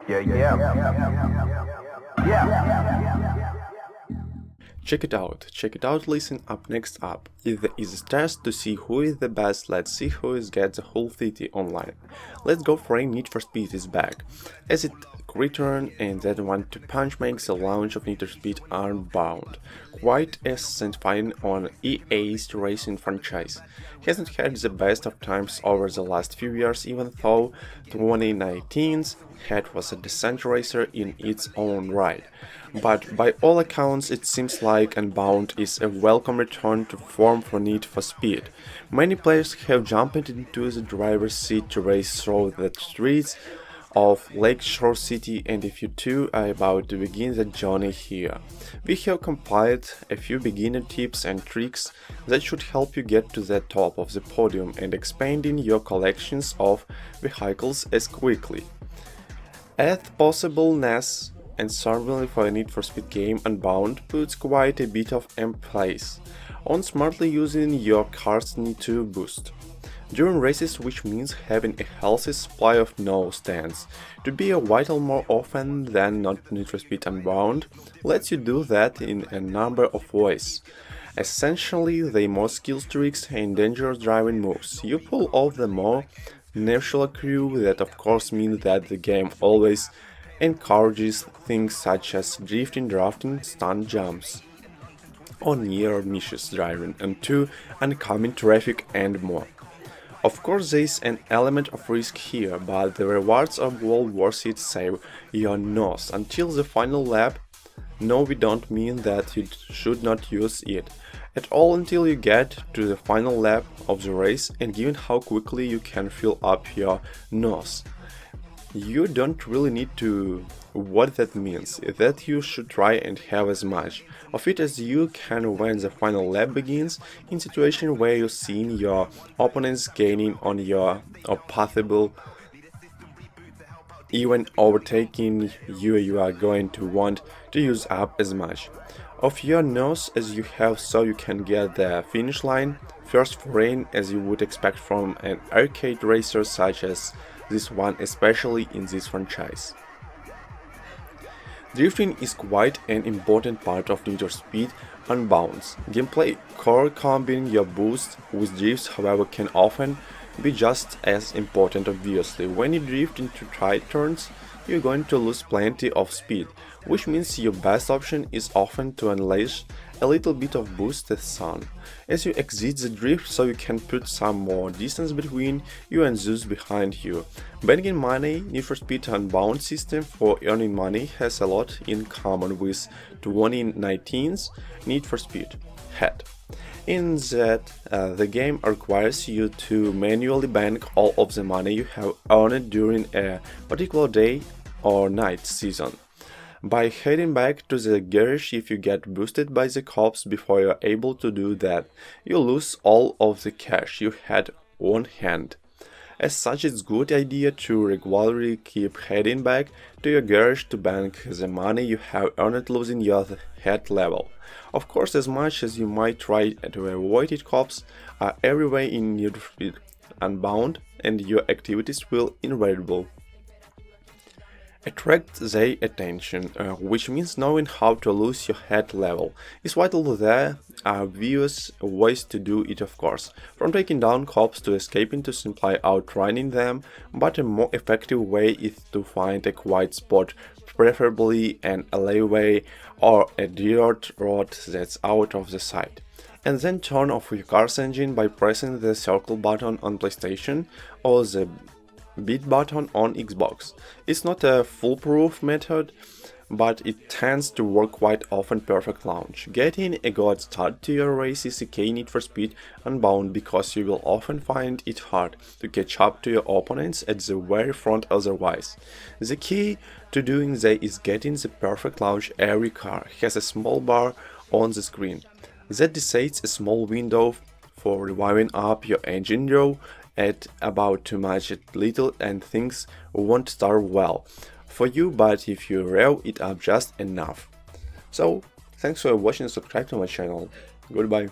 Yeah, yeah. Yeah. Check it out, listen up next up. If there is a test to see who is the best, let's see who is gets the whole city online. Let's go for a Need for Speed is back. As it returned and that one to punch makes the launch of Need for Speed Unbound. Quite a satisfying on EA's racing franchise. Hasn't had the best of times over the last few years, even though 2019's head was a decent racer in its own right. But by all accounts, it seems like Unbound is a welcome return to form for Need for Speed. Many players have jumped into the driver's seat to race through the streets of Lakeshore City, and if you too are about to begin the journey here, we have compiled a few beginner tips and tricks that should help you get to the top of the podium and expanding your collections of vehicles as quickly as possible. And certainly for a Need for Speed game, Unbound puts quite a bit of emphasis on smartly using your car's need to boost during races, which means having a healthy supply of no stands to be a vital more often than not. Need for Speed Unbound lets you do that in a number of ways. Essentially, the more skills, tricks and dangerous driving moves you pull off, the more natural crew. That of course means that the game always encourages things such as drifting, drafting, stunt jumps on near missions driving into oncoming traffic and more. Of course there is an element of risk here, but the rewards are well worth it. Save your nose until the final lap. No, we don't mean that you should not use it at all until you get to the final lap of the race, and given how quickly you can fill up your nose, you don't really need to. What that means is that you should try and have as much of it as you can when the final lap begins, in situation where you're seeing your opponents gaining on your or possible even overtaking you. You are going to want to use up as much of your nose as you have so you can get the finish line first foreign, as you would expect from an arcade racer such as this one, especially in this franchise. Drifting is quite an important part of Need for Speed Unbound's gameplay. Core combining your boost with drifts, however, can often be just as important. Obviously, when you drift into tight turns, you're going to lose plenty of speed, which means your best option is often to unleash a little bit of boost as sun as you exit the drift, so you can put some more distance between you and those behind you. Banking money, Need for Speed Unbound system for earning money has a lot in common with 2019's Need for Speed had, in that the game requires you to manually bank all of the money you have earned during a particular day or night season by heading back to the garage. If you get boosted by the cops before you're able to do that, you lose all of the cash you had on hand. As such, it's a good idea to regularly keep heading back to your garage to bank the money you have earned, losing your head level. Of course, as much as you might try to avoid it, cops are everywhere in Need for Speed Unbound, and your activities will invariably attract their attention, which means knowing how to lose your head level is vital. There are various ways to do it, of course, from taking down cops to escaping to simply outrunning them, but a more effective way is to find a quiet spot, preferably an alleyway or a dirt road that's out of the sight, and then turn off your car's engine by pressing the circle button on PlayStation or the beat button on Xbox. It's not a foolproof method, but it tends to work quite often. Perfect launch. Getting a good start to your race is a key Need for Speed Unbound, because you will often find it hard to catch up to your opponents at the very front otherwise. The key to doing that is getting the perfect launch. Every car has a small bar on the screen that decides a small window for reviving up your engine draw at about too much at little, and things won't start well for you, but if you rev it up just enough. So thanks for watching and subscribe to my channel. Goodbye.